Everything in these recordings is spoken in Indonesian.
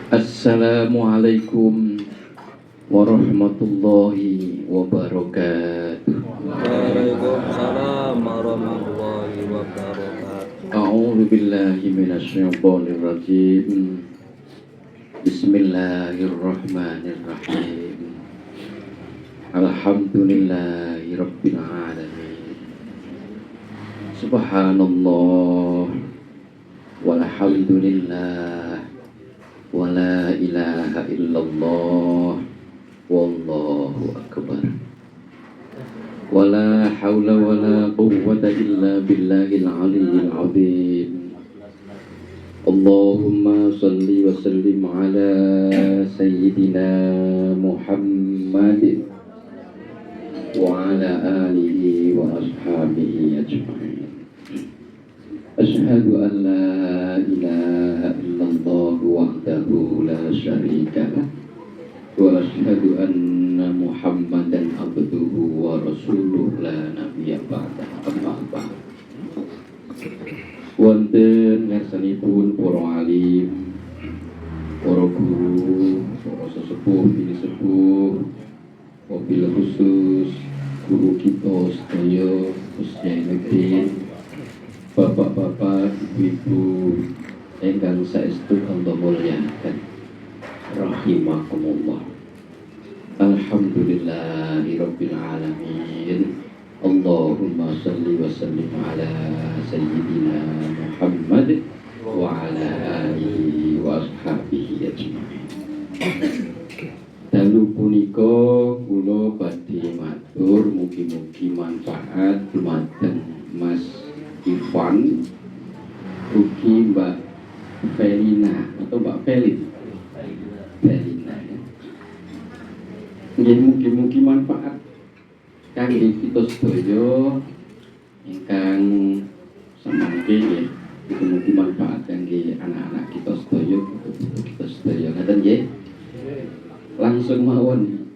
Assalamualaikum warahmatullahi wabarakatuh. Waalaikumsalam warahmatullahi wabarakatuh. A'udzu billahi minasyaitonir rajim. Bismillahirrahmanirrahim. Alhamdulillahi rabbil alamin. Subhanallah walhamdulillah wala ilaha illallah wallahu akbar. Wala haula wala quwwata illa billahil aliyyil azim. Allahumma salli wa sallim ala sayyidina Muhammad wa ala alihi wa ashabihi ajma'in. Asyhadu an la ilaha illallah wahdahu la syarika lah wa asyhadu anna Muhammadan abduhu wa rasuluh la nabiyya ba'da. Amma ba'd. Wonten ngarsanipun para alim, para guru, para sesepuh, bini sepuh, wabil khusus guru kita sedaya, Gus Negeri, bapak-bapak, ibu-ibu ingkang saestu Allah mulyakan, rahimakumullah. Alhamdulillahirabbil alamin. Allahumma salli wa sallim ala sayyidina Muhammad wa ala alihi wa ashabihi ajma'in. Dalu punika kula badhe matur mugi-mugi manfaat dumateng Mas Ivan ugi Mbak Felina atau Mbak Felin. Felina ya. Nggih mugi-mugi manfaat kangge kita sedaya ingkang samangke nggih. Mugi-mugi manfaat kangge anak-anak kita sedaya, kita sedaya ngaten nggih. Langsung mawon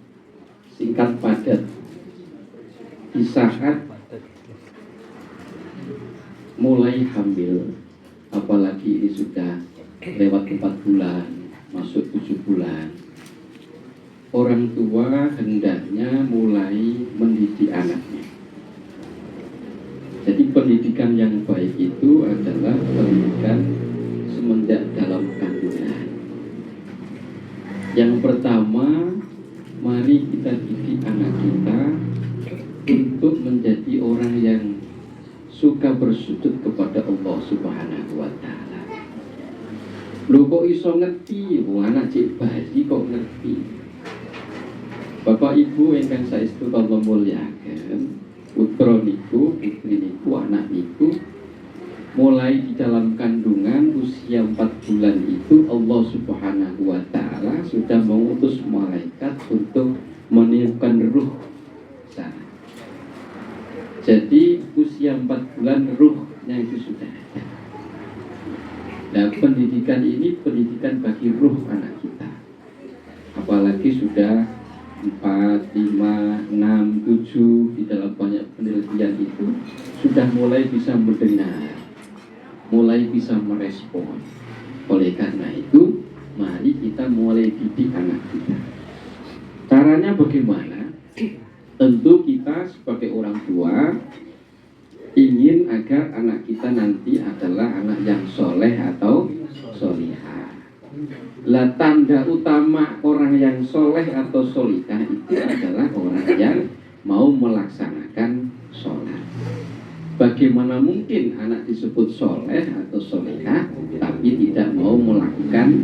singkat padat. Di saat mulai hamil, apalagi ini sudah lewat 4 bulan, masuk 7 bulan, orang tua hendaknya mulai mendidik anaknya. Jadi pendidikan yang baik itu adalah pendidikan semenjak dalam kandungan. Yang pertama, mari kita didik anak kita untuk menjadi orang yang suka bersujud kepada Allah Subhanahu wa ta'ala. Lho kok iso ngerti, anak cek bayi kok ngerti. Bapak Ibu ingkang saestu Allah mulyakan, putra niku, putri niku, anak niku mulai di dalam kandungan usia 4 bulan itu Allah Subhanahu wa ta'ala sudah mengutus malaikat untuk meniupkan ruh sana. Jadi usia 4 bulan ruhnya itu sudah ada. Nah, pendidikan ini pendidikan bagi ruh anak kita. Apalagi sudah 4, 5, 6, 7 di dalam banyak penelitian itu sudah mulai bisa mendengar, mulai bisa merespon. Oleh karena itu, mari kita mulai didik anak kita. Caranya bagaimana? Tentu kita sebagai orang tua ingin agar anak kita nanti adalah anak yang soleh atau solihah. Lah tanda utama orang yang soleh atau solihah itu adalah orang yang mau melaksanakan sholat. Bagaimana mungkin anak disebut soleh atau solihah tapi tidak mau melakukan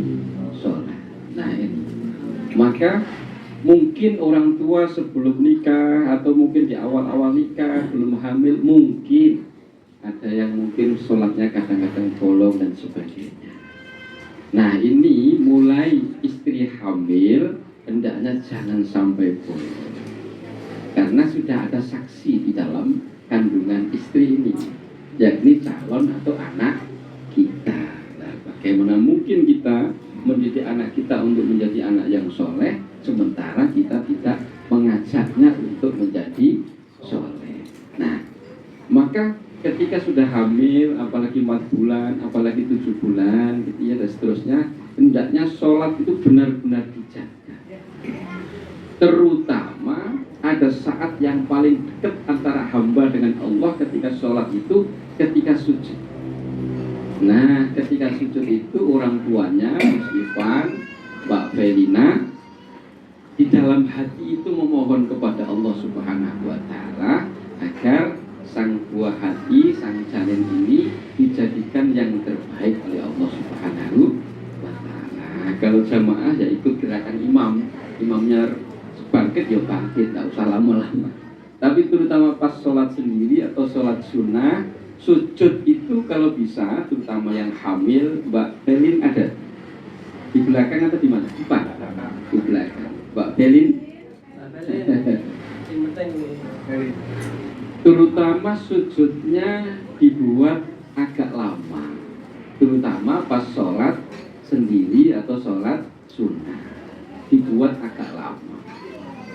sholat? Nah ini, maka mungkin orang tua sebelum nikah atau mungkin di awal-awal nikah belum hamil, mungkin ada yang mungkin sholatnya kadang-kadang bolong dan sebagainya. Nah ini mulai istri hamil hendaknya jangan sampai bolong, karena sudah ada saksi di dalam kandungan istri ini, yakni calon atau anak kita. Nah, bagaimana mungkin kita mendidik anak kita untuk menjadi anak yang soleh sementara kita tidak mengajaknya untuk menjadi soleh. Nah, maka ketika sudah hamil, apalagi 4 bulan, apalagi 7 bulan, gitu ya, dan seterusnya, hendaknya sholat itu benar-benar dijaga. Terutama ada saat yang paling dekat antara hamba dengan Allah ketika sholat itu ketika sujud. Nah, ketika sujud itu orang tuanya, Mas Ivan, Mbak Felina, di dalam hati itu memohon kepada Allah Subhanahu wa Ta'ala agar sang buah hati, sang janin ini dijadikan yang terbaik oleh Allah Subhanahu wa Ta'ala. Kalau jamaah ya ikut gerakan imamnya bangkit ya bangkit, tak usah lama-lama. Tapi terutama pas sholat sendiri atau sholat sunnah, sujud itu kalau bisa, terutama yang hamil, Mbak Belin ada di belakang atau di mana? Di belakang. Mbak Belin. Terutama sujudnya dibuat agak lama, terutama pas sholat sendiri atau sholat sunnah, dibuat agak lama.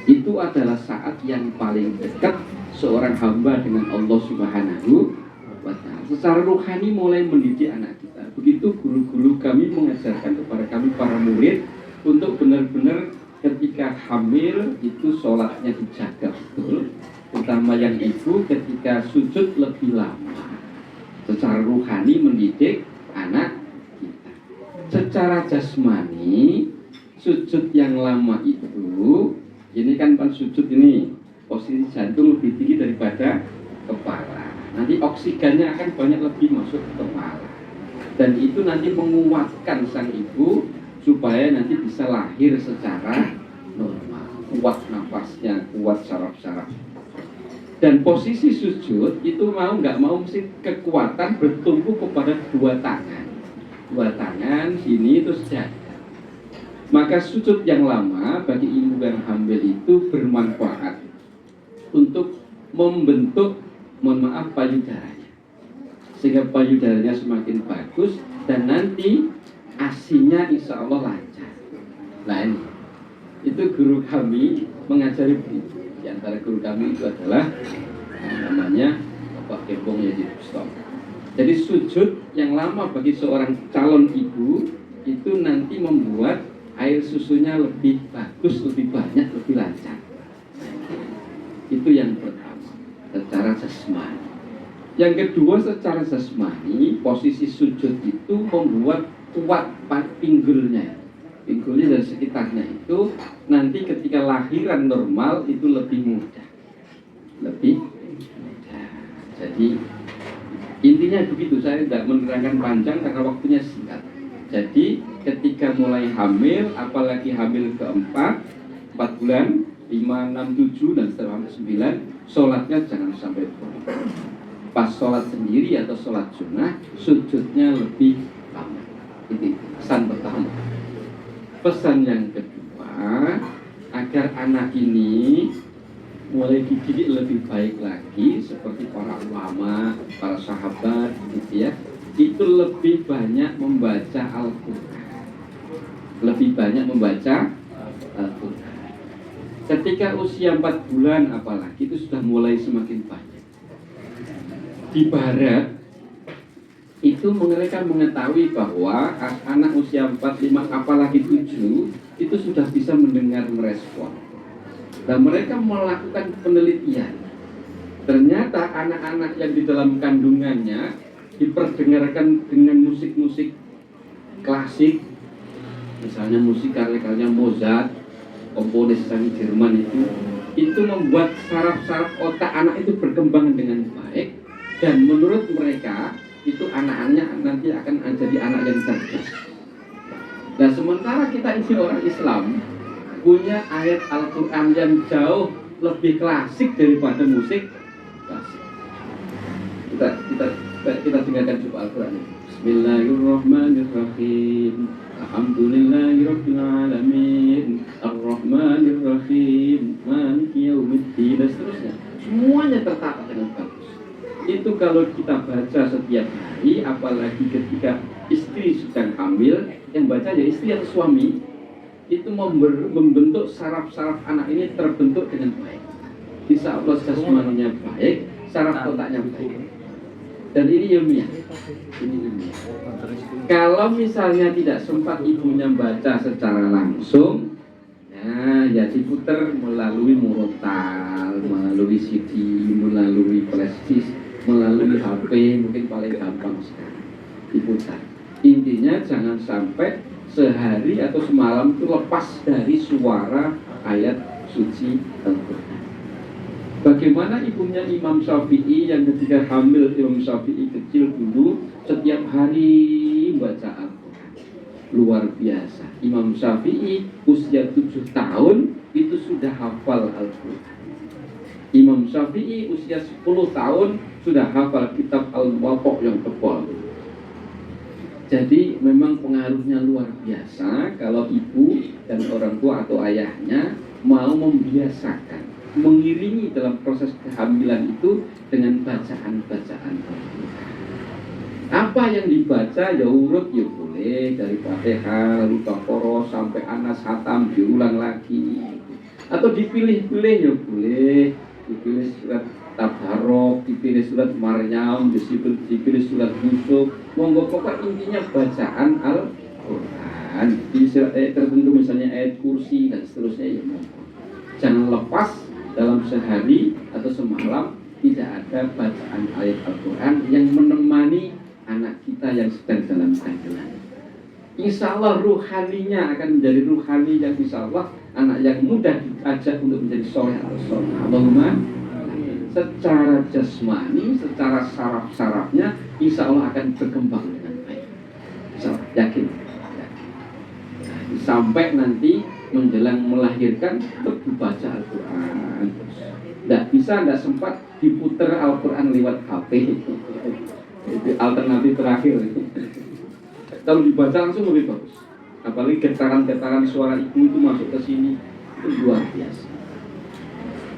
Itu adalah saat yang paling dekat seorang hamba dengan Allah Subhanahu wa Ta'ala. Secara rohani mulai mendidik anak kita. Begitu guru-guru kami mengajarkan kepada kami para murid untuk benar-benar ketika hamil itu sholatnya dijaga betul. Terutama yang ibu ketika sujud lebih lama. Secara rohani mendidik anak kita. Secara jasmani sujud yang lama itu, ini kan pas sujud ini posisi jantung lebih tinggi daripada kepala. Nanti oksigennya akan banyak lebih masuk ke kepala. Dan itu nanti menguatkan sang ibu supaya nanti bisa lahir secara normal. Kuat nafasnya, kuat saraf-saraf. Dan posisi sujud itu mau nggak mau mesti kekuatan bertumpu kepada dua tangan. Dua tangan sini terus jaga. Maka sujud yang lama bagi ibu yang hamil itu bermanfaat untuk membentuk, payudaranya. Sehingga payudaranya semakin bagus dan nanti asinya insya Allah lancar. Nah ini, itu guru kami mengajari begitu. Di antara guru kami itu adalah namanya Bapak Kebong Yazid Bustom. Jadi sujud yang lama bagi seorang calon ibu itu nanti membuat air susunya lebih bagus, lebih banyak, lebih lancar. Itu yang pertama, secara jasmani. Yang kedua, secara jasmani, posisi sujud itu membuat kuat pinggulnya. Pinggulnya dan sekitarnya itu nanti ketika lahiran normal itu lebih mudah. Lebih mudah. Jadi intinya begitu, saya tidak menerangkan panjang karena waktunya singkat. Jadi ketika mulai hamil, apalagi hamil keempat, 4 bulan, 5, 6, 7, dan setelah 9, sholatnya jangan sampai bolong. Pas sholat sendiri atau sholat sunnah, sujudnya lebih lama. Itu pesan pertama. Pesan yang kedua, agar anak ini mulai dididik lebih baik lagi, seperti para ulama, para sahabat, gitu ya. Itu lebih banyak membaca Al-Quran. Lebih banyak membaca Al-Quran. Ketika usia 4 bulan apalagi itu sudah mulai semakin banyak. Di barat itu mereka mengetahui bahwa anak usia 4, 5, apalagi 7 itu sudah bisa mendengar, merespon. Dan mereka melakukan penelitian. Ternyata anak-anak yang di dalam kandungannya diperdengarkan dengan musik-musik klasik, misalnya musik karya-karya Mozart, komponis sang Jerman itu membuat saraf-saraf otak anak itu berkembang dengan baik, dan menurut mereka itu anak-anaknya nanti akan jadi anak yang cerdas. Nah sementara kita ini orang Islam punya ayat Al-Quran yang jauh lebih klasik daripada musik klasik. Kita dengarkan coba Al-Quran. Bismillahirrahmanirrahim. Alhamdulillahirabbil alamin. Arrahmanirrahim. Maliki yaumiddin. Dan seterusnya. Semuanya tertata dengan bagus. Itu kalau kita baca setiap hari, apalagi ketika istri sedang hamil, yang baca ya istri atau suami, itu membentuk saraf-saraf anak ini terbentuk dengan baik. Insya Allah jasmaninya baik, saraf otaknya baik. Dan ini ilmiah. Ini. Kalau misalnya tidak sempat ibunya baca secara langsung, nah ya diputar melalui murotal, melalui CD, melalui flash disk, melalui HP, mungkin paling gampang sekarang diputar. Intinya jangan sampai sehari atau semalam itu lepas dari suara ayat suci Al-Quran. Bagaimana ibunya Imam Syafi'i yang ketika hamil Imam Syafi'i kecil dulu setiap hari baca Al-Quran. Luar biasa. Imam Syafi'i usia 7 tahun itu sudah hafal Al-Quran. Imam Syafi'i usia 10 tahun sudah hafal kitab Al-Muwatta yang tebal. Jadi memang pengaruhnya luar biasa kalau ibu dan orang tua atau ayahnya mau membiasakan, mengiringi dalam proses kehamilan itu dengan bacaan-bacaan Al-Quran. Apa yang dibaca ya urut ya boleh, dari Fatihah lalu Baqarah sampai Anas Hatam diulang lagi, atau dipilih-pilih ya boleh, dipilih surat Tabarok, dipilih surat Maryam, dipilih surat Yusuf. Monggo pokok intinya bacaan Al-Quran. Di ayat tertentu misalnya ayat kursi dan seterusnya ya monggo. Jangan lepas dalam sehari atau semalam tidak ada bacaan ayat Al-Quran yang menemani anak kita yang sedang dalam kandungan. Insya Allah ruhaninya akan menjadi ruhani yang insya Allah anak yang mudah diajak untuk menjadi soleh atau soleh. Allahumma secara jasmani, secara saraf-sarafnya insya Allah akan berkembang dengan baik. Insya Allah, yakin. Sampai nanti menjelang melahirkan untuk dibaca Al-Quran. Tidak bisa, tidak sempat diputar Al-Quran lewat HP. Itu alternatif terakhir. Kalau dibaca langsung lebih bagus. Apalagi getaran-getaran suara ibu itu masuk ke sini, itu luar biasa.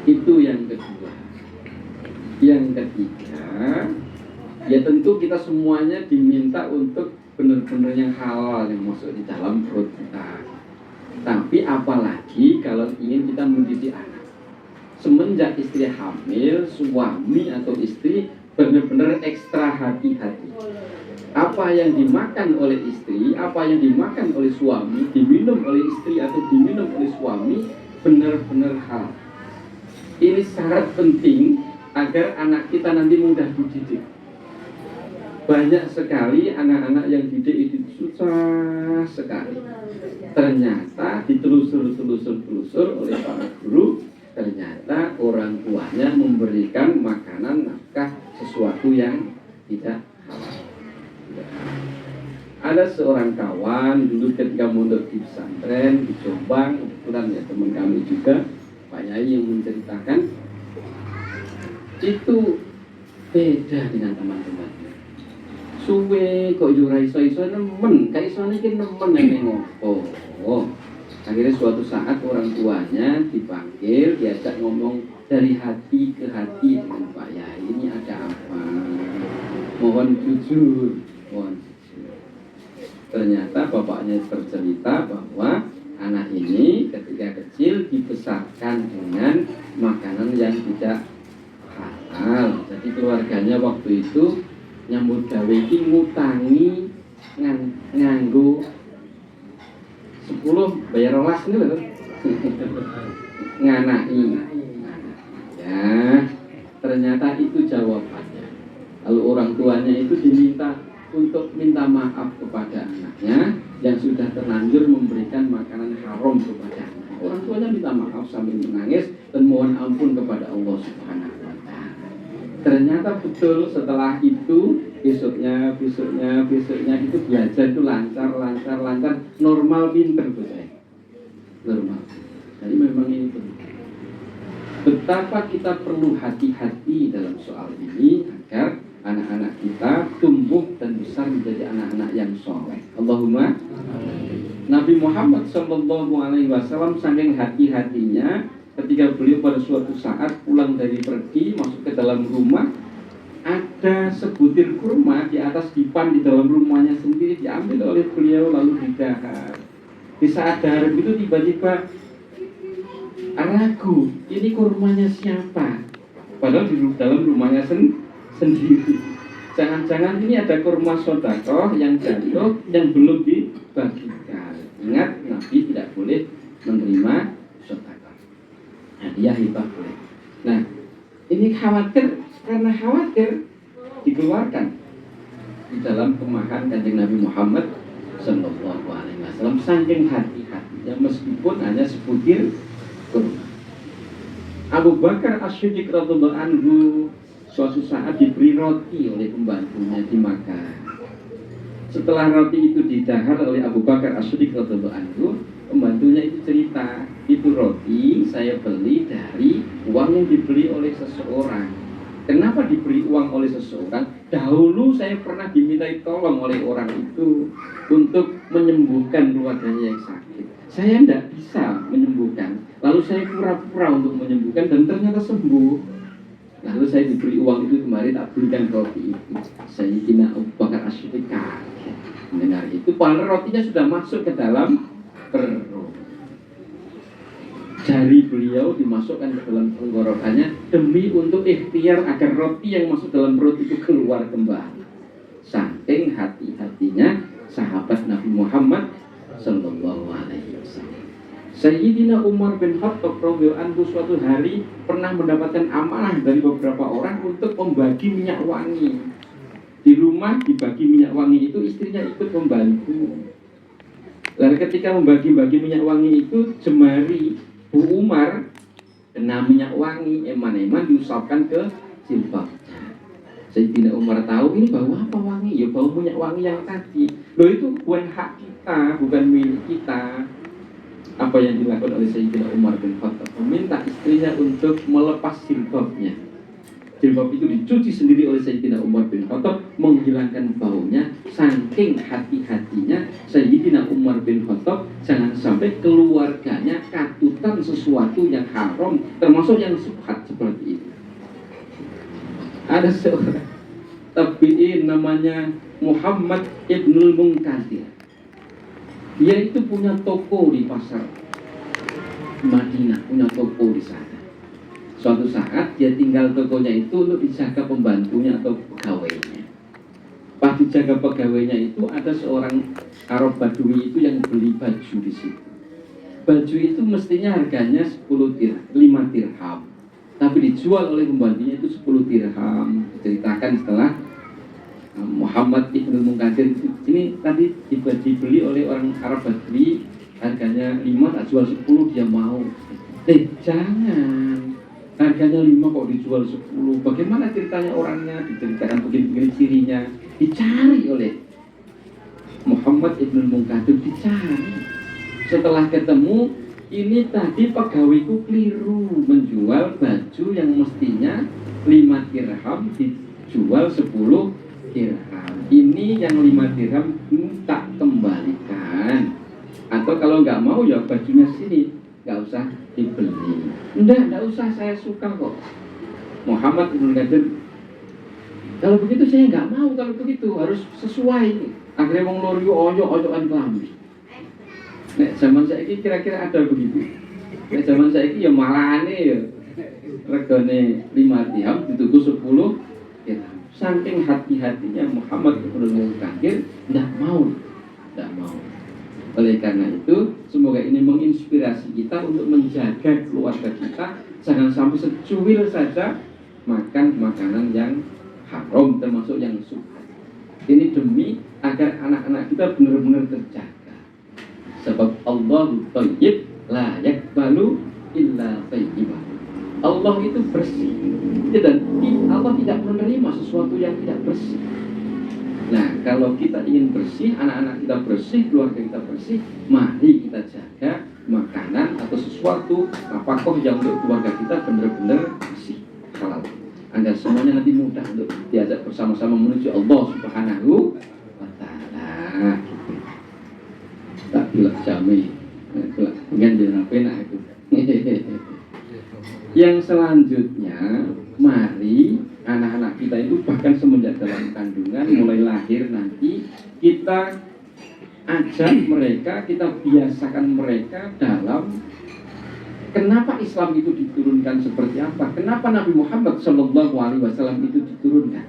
Itu yang kedua. Yang ketiga, ya tentu kita semuanya diminta untuk benar-benar yang halal yang masuk di dalam perut kita. Tapi apalagi kalau ingin kita mendidik anak. Semenjak istri hamil, suami atau istri benar-benar ekstra hati-hati. Apa yang dimakan oleh istri, apa yang dimakan oleh suami, diminum oleh istri atau diminum oleh suami, benar-benar halal. Ini syarat penting agar anak kita nanti mudah dididik. Banyak sekali anak-anak yang didik itu susah sekali. Ternyata ditelusur oleh para guru, ternyata orang tuanya memberikan makanan nafkah sesuatu yang tidak halal. Ada seorang kawan dulu ketika mondok di pesantren di Jombang, kebetulan ya teman kami juga, Pak Yai yang menceritakan itu beda dengan teman-temannya. Suwe kok yura iso nemen, kayak iso ini nemen yang ngopo. Akhirnya suatu saat orang tuanya dipanggil, diajak ngomong dari hati ke hati dengan Pak Yai, ini ada apa? Mohon jujur. Ternyata bapaknya bercerita bahwa anak ini ketika kecil dibesarkan dengan makanan yang tidak halal. Jadi keluarganya waktu itu nyambut gawe iki ngutangi nganggo 10 bayar 12 ini lho. Nganai. Ya, ternyata itu jawabannya. Lalu orang tuanya itu diminta untuk minta maaf kepada anaknya yang sudah terlanjur memberikan makanan haram kepada anaknya. Orang tuanya minta maaf sambil menangis dan mohon ampun kepada Allah Subhanahu wa Ta'ala. Ternyata betul setelah itu besoknya itu belajar itu lancar, normal pinter bocah. Normal. Jadi memang ini penting. Betapa kita perlu hati-hati dalam soal ini agar anak-anak kita tumbuh dan besar menjadi anak-anak yang soleh. Allahumma. Nabi Muhammad SAW saking hati-hatinya ketika beliau pada suatu saat pulang dari pergi masuk ke dalam rumah, ada sebutir kurma di atas dipan di dalam rumahnya sendiri diambil oleh beliau lalu didahar. Di saat dahar itu tiba-tiba ragu, ini kurmanya siapa? Padahal di dalam rumahnya sendiri. Jangan-jangan ini ada kurma sodakoh yang jatuh yang belum dibagikan. Ingat, Nabi tidak boleh menerima sodakoh. Hadiah hibah boleh. Nah, ini khawatir, karena khawatir dikeluarkan di dalam kemahan Kanjeng Nabi Muhammad Sallallahu Alaihi Wasallam, saking hati-hatinya meskipun hanya sebutir kurma. Abu Bakar As-Siddiq radhiyallahu anhu suatu saat diberi roti oleh pembantunya di Makkah. Setelah roti itu didahar oleh Abu Bakar As-Siddiq radhiyallahu anhu, pembantunya itu cerita, itu roti saya beli dari uang yang dibeli oleh seseorang. Kenapa diberi uang oleh seseorang? Dahulu saya pernah dimintai tolong oleh orang itu untuk menyembuhkan keluarganya yang sakit. Saya tidak bisa menyembuhkan. Lalu saya pura-pura untuk menyembuhkan dan ternyata sembuh. Lalu saya diberi uang itu kemarin, tak belikan roti itu. Sayyidina Abu Bakar As-Siddiq kaget mendengar itu. Padahal rotinya sudah masuk ke dalam perut. Jari beliau dimasukkan ke dalam tenggorokannya demi untuk ikhtiar agar roti yang masuk dalam perut itu keluar kembali. Saking hati-hatinya sahabat Nabi Muhammad Sallallahu Alaihi Wasallam. Sayyidina Umar bin Khattab radhiyallahu anhu suatu hari pernah mendapatkan amanah dari beberapa orang untuk membagi minyak wangi. Di rumah dibagi minyak wangi itu istrinya ikut membantu. Lalu ketika membagi-bagi minyak wangi itu, jemari Bu Umar kena minyak wangi, eman-eman diusapkan ke jilbabnya. Sayyidina Umar tahu ini bau apa wangi? Ya bau minyak wangi yang tadi. Loh itu bukan hak kita, bukan milik kita. Apa yang dilakukan oleh Sayyidina Umar bin Khattab? Meminta istrinya untuk melepas jilbabnya. Jilbab itu dicuci sendiri oleh Sayyidina Umar bin Khattab, menghilangkan baunya. Saking hati-hatinya Sayyidina Umar bin Khattab jangan sampai keluarganya katutan sesuatu yang haram, termasuk yang subhat seperti itu. Ada seorang tabi'in namanya Muhammad Ibnul Munkadir. Dia itu punya toko di pasar Madinah, punya toko di sana. Suatu saat dia tinggal tokonya itu untuk dijaga pembantunya atau pegawainya. Pas dijaga pegawainya itu ada seorang Arab Badui itu yang beli baju di situ. Baju itu mestinya harganya 5 dirham. Tapi dijual oleh pembantunya itu 10 dirham. Diceritakan setelah Muhammad Ibnu Munkadir ini tadi dibeli oleh orang Arab Badui, harganya 5 tak jual 10, dia mau. Jangan, harganya 5 kok dijual 10. Bagaimana ceritanya orangnya? Diceritakan begini-begini cirinya. Dicari oleh Muhammad Ibnu Munkadir, dicari. Setelah ketemu, ini tadi pegawaiku keliru menjual baju yang mestinya 5 dirham dijual 10 dirham. Ini yang 5 dirham tak kembalikan. Atau kalau nggak mau ya bajunya sini, nggak usah dibeli. Nggak usah, saya suka kok. Muhammad Ibnu Munkadir, kalau begitu saya nggak mau, kalau begitu harus sesuai. Akhirnya wong loro oyo-oyoan klambi. Nek zaman saiki kira-kira ada begitu. Nek zaman saiki ya malane ya. Regane 5 dirham dituku 10 dirham. Saking hati-hatinya Muhammad Ibnu Munkadir tidak mau. Oleh karena itu, semoga ini menginspirasi kita untuk menjaga keluarga kita, jangan sampai secuil saja makan makanan yang haram, termasuk yang subhat. Ini demi agar anak-anak kita benar-benar terjaga. Sebab Allah thayyib la yaqbalu illa thayyiban. Allah itu bersih, dan Allah tidak menerima sesuatu yang tidak bersih. Nah, kalau kita ingin bersih, anak-anak kita bersih, keluarga kita bersih, mari kita jaga makanan atau sesuatu apapun yang untuk keluarga kita benar-benar bersih, halal. Agar semuanya nanti mudah untuk diajak bersama-sama menuju Allah Subhanahu wa Ta'ala. Tak bilang jami, dengan jangan penak itu. Yang selanjutnya, mari anak-anak kita itu bahkan semenjak dalam kandungan, mulai lahir nanti, kita ajak mereka, kita biasakan mereka dalam kenapa Islam itu diturunkan seperti apa, kenapa Nabi Muhammad SAW itu diturunkan.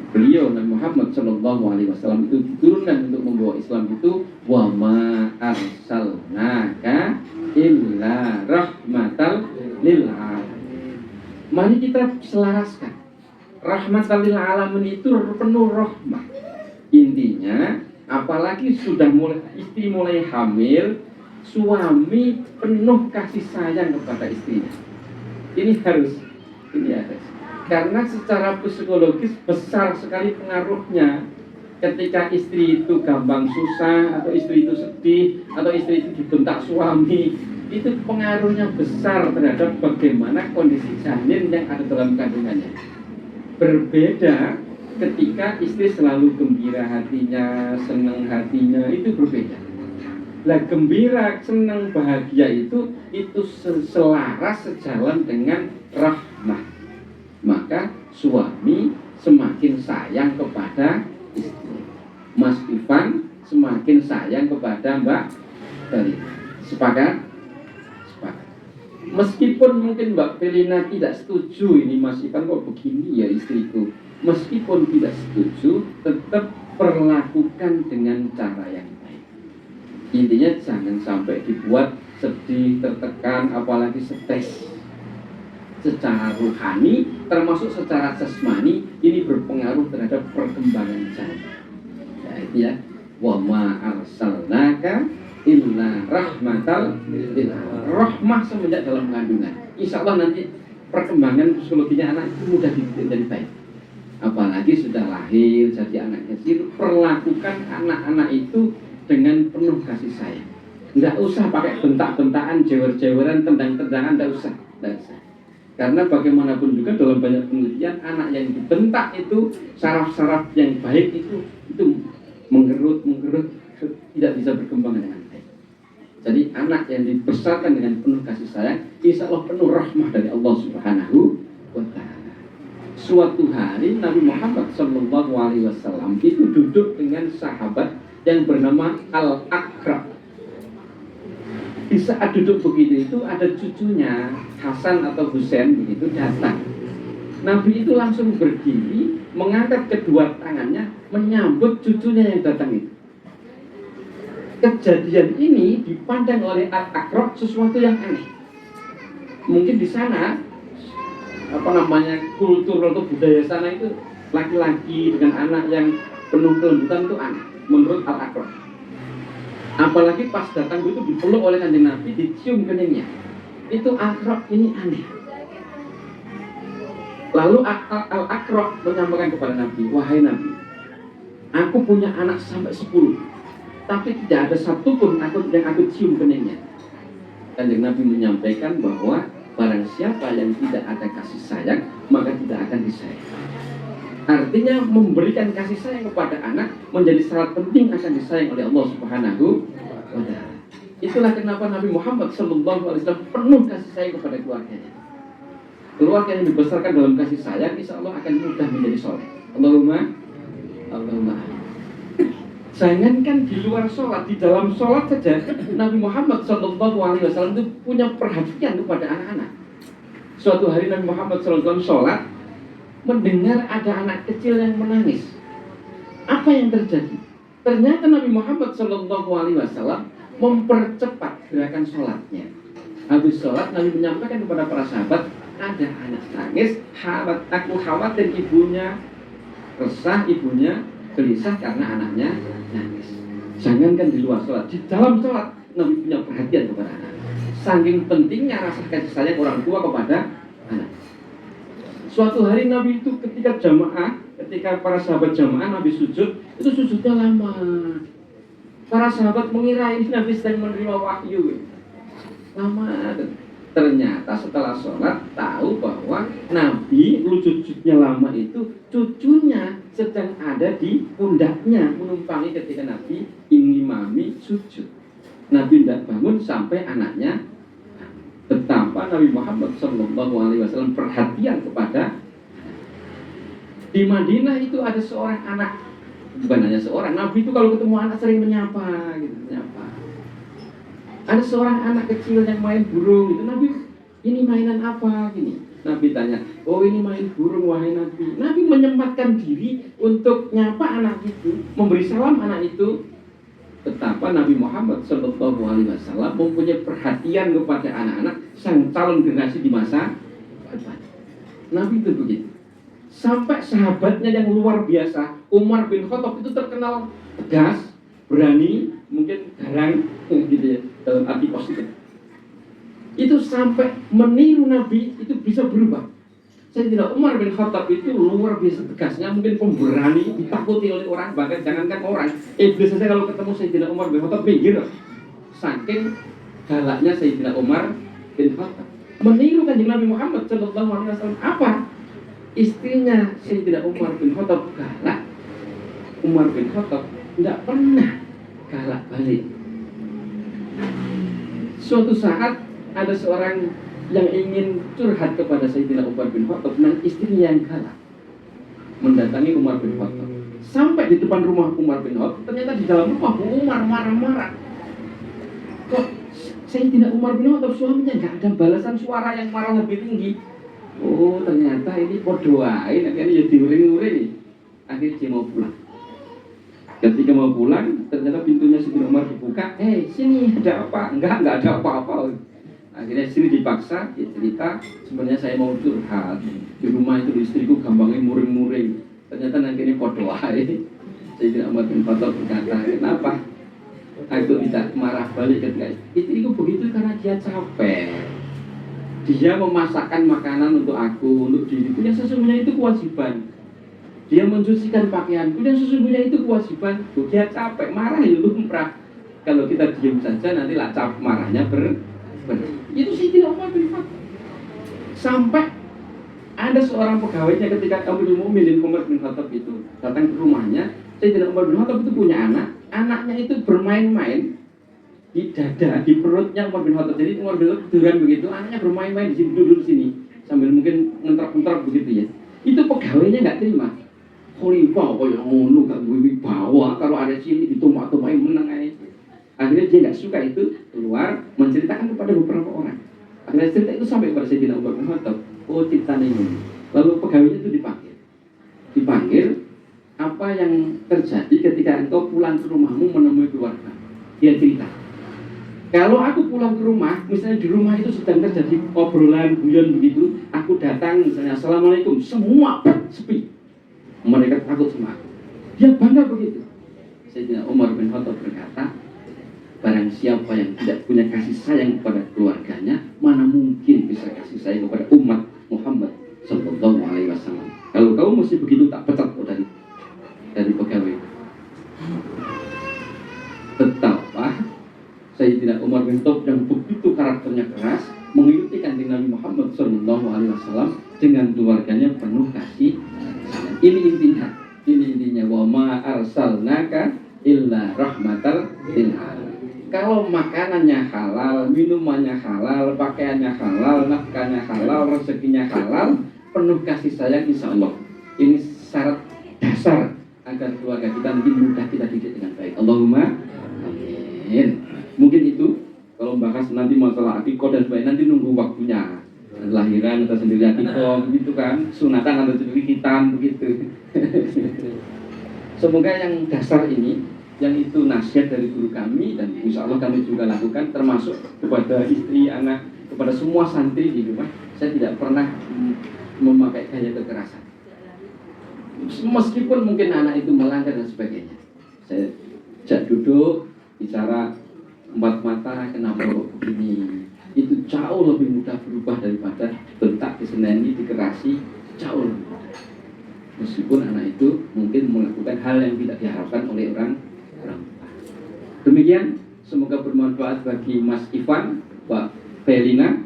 beliau Nabi Muhammad Shallallahu Alaihi Wasallam itu diturunkan untuk membawa Islam itu wa ma arsalnaka illa rahmatal lil alamin. Mari kita selaraskan rahmatal lil alamin itu penuh rahmat. Intinya apalagi sudah istri mulai hamil, suami penuh kasih sayang kepada istrinya. Ini harus karena secara psikologis besar sekali pengaruhnya ketika istri itu gampang susah, atau istri itu sedih, atau istri itu dibentak suami, itu pengaruhnya besar terhadap bagaimana kondisi janin yang ada dalam kandungannya. Berbeda ketika istri selalu gembira hatinya, senang hatinya, itu berbeda. Lah gembira, senang, bahagia itu selaras sejalan dengan rahmah. Maka suami semakin sayang kepada istri. Mas Ivan semakin sayang kepada Mbak Felina. Sepakat? Sepakat. Meskipun mungkin Mbak Felina tidak setuju, ini Mas Ivan kok begini ya istriku. Meskipun tidak setuju, tetap perlakukan dengan cara yang baik. Intinya jangan sampai dibuat sedih, tertekan, apalagi stres. Secara rohani termasuk secara jasmani ini berpengaruh terhadap perkembangan janin. Ya itu ya. Wa ma arsalnaka illa rahmatal lil alamin. Rahmah semenjak dalam kandungan. Insya Allah nanti perkembangan psikologinya anak itu mudah jadi baik. Apalagi sudah lahir jadi anak kecil, perlakukan anak-anak itu dengan penuh kasih sayang. Enggak usah pakai bentak-bentakan, jewer-jeweran, tendang-tendangan, enggak usah. Karena bagaimanapun juga dalam banyak penelitian anak yang dibentak itu saraf-saraf yang baik itu menggerut tidak bisa berkembang dengan baik. Jadi anak yang dibesarkan dengan penuh kasih sayang, insya Allah penuh rahmah dari Allah Subhanahu wa Ta'ala. Suatu hari Nabi Muhammad Shallallahu Alaihi Wasallam itu duduk dengan sahabat yang bernama Al-Aqra. Di saat duduk begitu itu ada cucunya Hasan atau Husain begitu datang. Nabi itu langsung berdiri, mengangkat kedua tangannya menyambut cucunya yang datang itu. Kejadian ini dipandang oleh Al-Aqra sesuatu yang aneh. Mungkin di sana kultur atau budaya sana itu laki-laki dengan anak yang penuh kelembutan itu aneh menurut Al-Aqra. Apalagi pas datang itu dipeluk oleh Kanjeng Nabi, dicium keningnya. Itu Aqra ini aneh. Lalu Al-Aqra menyampaikan kepada Nabi, wahai Nabi, aku punya anak sampai 10, tapi tidak ada satupun yang aku cium keningnya. Kanjeng Nabi menyampaikan bahwa barang siapa yang tidak ada kasih sayang, maka tidak akan disayang. Artinya memberikan kasih sayang kepada anak menjadi syarat penting akan disayang oleh Allah Subhanahu wa Ta'ala. Itulah kenapa Nabi Muhammad Shallallahu Alaihi Wasallam penuh kasih sayang kepada keluarganya. Keluarga yang dibesarkan dalam kasih sayang, insya Allah akan mudah menjadi soleh. Allahumma. Jangankan di luar sholat, di dalam sholat saja Nabi Muhammad Shallallahu Alaihi Wasallam itu punya perhatian kepada anak-anak. Suatu hari Nabi Muhammad Shallallahu Alaihi Wasallam sholat, mendengar ada anak kecil yang menangis. Apa yang terjadi? Ternyata Nabi Muhammad Shallallahu Alaihi Wasallam mempercepat gerakan sholatnya. Habis sholat, Nabi menyampaikan kepada para sahabat, ada anak nangis, aku khawatir ibunya resah, ibunya gelisah karena anaknya nangis. Jangankan di luar sholat, di dalam sholat Nabi punya perhatian kepada anak. Saking pentingnya rasa kasih sayang orang tua kepada anak. Suatu hari Nabi itu ketika para sahabat jamaah Nabi sujud, itu sujudnya lama. Para sahabat mengira ini Nabi sedang menerima wahyu. Lama. Ternyata setelah sholat tahu bahwa Nabi sujudnya lama itu cucunya sedang ada di pundaknya menumpangi ketika Nabi mengimami sujud. Nabi tidak bangun sampai anaknya. Betapa Nabi Muhammad SAW perhatian kepada. Di Madinah itu ada seorang anak, bukan hanya seorang, Nabi itu kalau ketemu anak sering menyapa gitu, menyapa. Ada seorang anak kecil yang main burung gitu, Nabi ini mainan apa gini. Nabi tanya, oh ini main burung wahai Nabi. Nabi menyempatkan diri untuk nyapa anak itu, memberi salam anak itu. Betapa Nabi Muhammad SAW mempunyai perhatian kepada anak-anak sang calon generasi di masa depan. Nabi itu begitu. Sampai sahabatnya yang luar biasa, Umar bin Khattab itu terkenal tegas, berani, mungkin garang, gitu ya, dalam arti positif. Itu sampai meniru Nabi itu bisa berubah. Sayyidina Umar bin Khattab itu luar biasa tegasnya, mungkin pemberani, ditakuti oleh orang, bahkan jangankan orang, iblis saja kalau ketemu Sayyidina Umar bin Khattab minggir. Saking galaknya Sayyidina Umar bin Khattab. Meniru kanjeng Nabi Muhammad sallallahu alaihi wasallam. Apa? Istrinya Sayyidina Umar bin Khattab galak. Umar bin Khattab tidak pernah galak balik. Suatu saat ada seorang yang ingin curhat kepada Sayyidina Umar bin Khattab dan istrinya yang galak mendatangi Umar bin Khattab. Sampai di depan rumah Umar bin Khattab, ternyata di dalam rumah Umar marah-marah. Kok Sayyidina Umar bin Khattab suaminya nggak ada balasan suara yang marah lebih tinggi? Oh ternyata ini podoain, akhirnya ya diuring-uring. Akhirnya dia mau pulang. Ketika mau pulang, ternyata pintunya Sayyidina Umar dibuka. Sini ada apa? Enggak ada apa-apa. Akhirnya istri dipaksa, dia cerita, sebenarnya saya mau curhat. Di rumah itu istriku gampangnya muring-muring. Ternyata akhirnya podoain. Sayyidina Umar bin Khattab berkata, kenapa aku tidak marah balik ketika istriku begitu? Karena dia capek. Dia memasakkan makanan untuk aku, untuk diriku, yang sesungguhnya itu kewajiban. Dia mencucikan pakaianku, dan sesungguhnya itu kewajiban. Dia capek, marah ya lumrah. Kalau kita diam saja nanti lacap marahnya itu sih tidak Umar bin Khattab. Sampai ada seorang pegawainya ketika Amirul Mukminin Umar bin Khattab itu datang ke rumahnya. Sayyidina Umar bin Khattab itu punya anak, anaknya itu bermain-main di dada, di perutnya Umar bin Khattab. Jadi Umar bin Khattab tiduran begitu, anaknya bermain-main di sini, duduk sini sambil mungkin ngentrap-ngentrap begitu ya. Itu pegawainya nggak terima. Khalifah kok yang ngono gak gue bawa, kalau ada sini ditumpah-tumpahin menang aja. Akhirnya dia nggak suka itu, keluar menceritakan kepada beberapa orang. Akhirnya cerita itu sampai kepada Sayyidina Umar bin Khattab. Oh ceritanya ini. Lalu pegawainya itu dipanggil. Apa yang terjadi ketika engkau pulang ke rumahmu menemui keluarga? Dia cerita. Kalau aku pulang ke rumah, misalnya di rumah itu sedang terjadi obrolan guyon begitu, aku datang misalnya assalamualaikum, semua sepi. Mereka takut sama aku. Dia bangga begitu. Sayyidina Umar bin Khattab berkata, barang siapa yang tidak punya kasih sayang kepada keluarganya, mana mungkin bisa kasih sayang kepada umat Muhammad sallallahu alaihi wasallam. Kalau kamu masih begitu, tak pecat kok dari pegawai. Betapa Sayyidina Umar bin Khattab yang begitu karakternya keras mengikuti kanjeng Nabi Muhammad sallallahu alaihi wasallam dengan keluarganya penuh kasih. Ini intinya wa ma arsalnaka illa rahmatal lil alamin. Kalau makanannya halal, minumannya halal, pakaiannya halal, nafkahnya halal, rezekinya halal, penuh kasih sayang, insya Allah. Ini syarat dasar agar keluarga kita nanti mudah kita didik dengan baik. Allahumma amin. Mungkin itu kalau membahas nanti masalah akikoh dan sebagainya, nanti nunggu waktunya. Lahiran atau sendiri akikoh, gitu kan, sunatan atau sendiri hitam, begitu. Semoga yang dasar ini, yang itu nasihat dari guru kami, dan insya Allah kami juga lakukan, termasuk kepada istri, anak, kepada semua santri di rumah. Saya tidak pernah memakai gaya kekerasan, meskipun mungkin anak itu melanggar dan sebagainya. Saya ajak duduk, bicara empat mata, kenapa begini. Itu jauh lebih mudah berubah daripada bentak, diseneni, dikerasi, jauh lebih mudah. Meskipun anak itu mungkin melakukan hal yang tidak diharapkan oleh orang. Demikian, semoga bermanfaat bagi Mas Ivan, Pak Felina,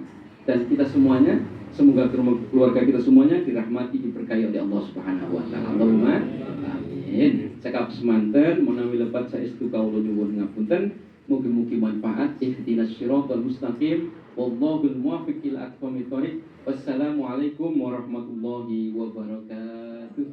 dan kita semuanya. Semoga keluarga kita semuanya dirahmati, diberkahi oleh Allah Subhanahu wa taala. Allahumma amin. Cekap semanten menawi lepat saestu kawula nyuwun ngapunten. Mugi-mugi manfaat. Ihdinas shiratal mustaqim. Wallahu muwaffiq ila aqwamit thoriq. Wassalamualaikum warahmatullahi wabarakatuh.